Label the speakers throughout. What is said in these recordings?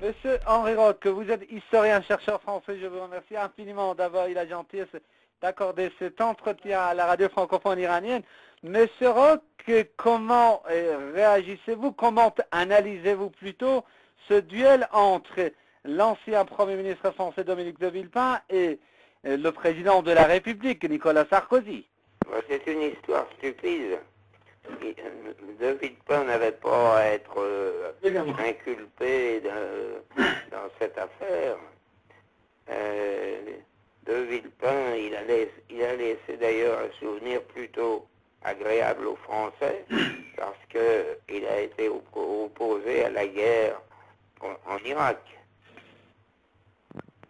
Speaker 1: Monsieur Henri Roch, vous êtes historien, chercheur français, je vous remercie infiniment d'avoir eu la gentillesse d'accorder cet entretien à la radio francophone iranienne. Monsieur Roch, comment réagissez-vous, comment analysez-vous plutôt ce duel entre l'ancien Premier ministre français Dominique de Villepin et le président de la République, Nicolas Sarkozy?
Speaker 2: C'est une histoire stupide. De Villepin n'avait pas à être inculpé dans cette affaire. De Villepin, il a laissé d'ailleurs un souvenir plutôt agréable aux Français, parce qu'il a été opposé à la guerre en Irak.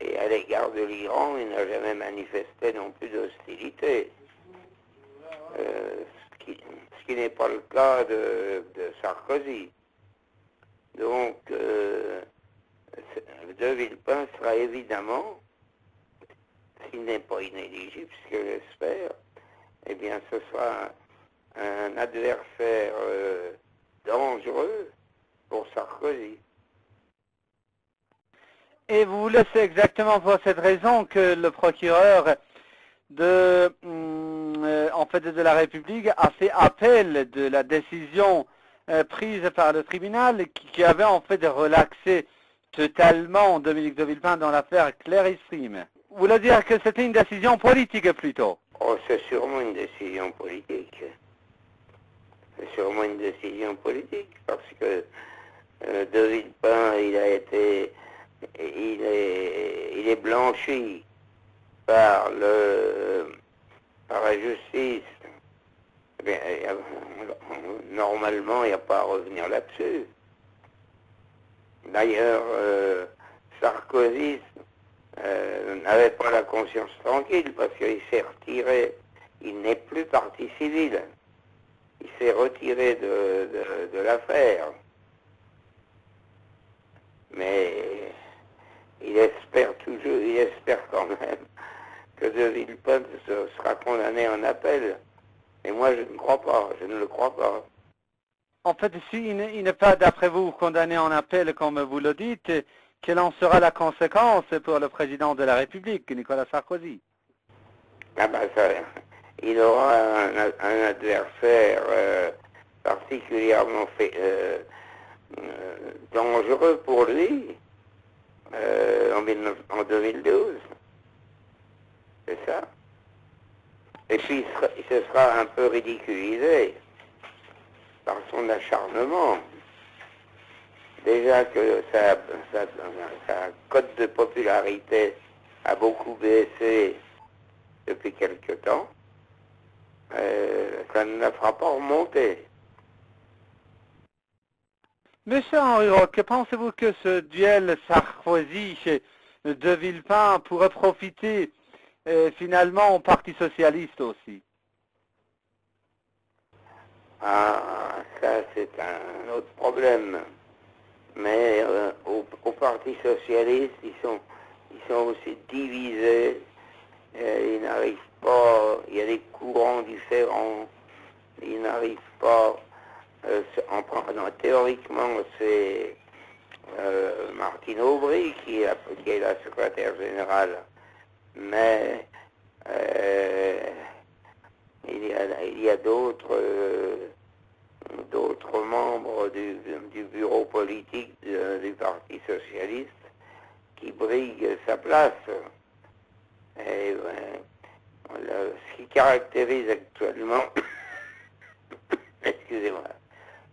Speaker 2: Et à l'égard de l'Iran, il n'a jamais manifesté non plus d'hostilité. Ce qui n'est pas le cas de Sarkozy. Donc, de Villepin sera évidemment, s'il n'est pas inéligible, ce que j'espère, eh bien ce sera un adversaire dangereux pour Sarkozy.
Speaker 1: Et vous le savez exactement pour cette raison que le procureur de la République a fait appel de la décision prise par le tribunal qui avait en fait relaxé totalement Dominique de Villepin dans l'affaire Claire Stream. Vous voulez dire que c'était une décision politique plutôt?
Speaker 2: Oh, c'est sûrement une décision politique. C'est sûrement une décision politique parce que de Villepin, il est blanchi par la justice. Eh bien, normalement, il n'y a pas à revenir là-dessus. D'ailleurs, Sarkozy n'avait pas la conscience tranquille parce qu'il s'est retiré. Il n'est plus partie civile. Il s'est retiré de l'affaire. Mais il espère quand même que de Villepin sera condamné en appel. Et moi, je ne crois pas, je ne le crois pas.
Speaker 1: En fait, s'il n'est pas, d'après vous, condamné en appel, comme vous le dites, quelle en sera la conséquence pour le président de la République, Nicolas Sarkozy?
Speaker 2: Ah ben ça, il aura un adversaire particulièrement dangereux pour lui en 2012. C'est ça. Et puis il se sera un peu ridiculisé par son acharnement. Déjà que sa cote de popularité a beaucoup baissé depuis quelque temps, ça ne la fera pas remonter.
Speaker 1: Monsieur Henri Roch, pensez-vous que ce duel Sarkozy chez de Villepin pourrait profiter finalement au Parti socialiste aussi?
Speaker 2: Ah, ça c'est un autre problème. Mais au Parti socialiste, ils sont aussi divisés. Ils n'arrivent pas. Il y a des courants différents. Ils n'arrivent pas. Théoriquement, c'est Martine Aubry qui est la secrétaire générale. Mais il y a d'autres membres du bureau politique du Parti socialiste qui briguent sa place. Et ce qui caractérise actuellement, excusez-moi,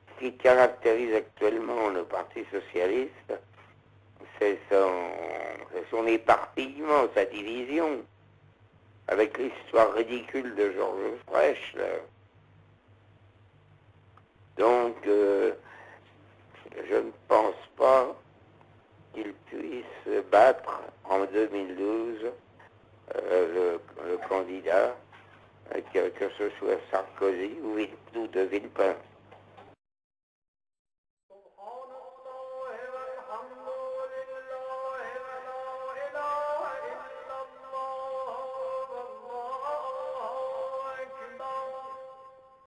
Speaker 2: ce qui caractérise actuellement le Parti socialiste, c'est son éparpillement, sa division, avec l'histoire ridicule de Georges Frêche, là. Donc, je ne pense pas qu'il puisse battre en 2012 le candidat, que ce soit Sarkozy ou de Villepin.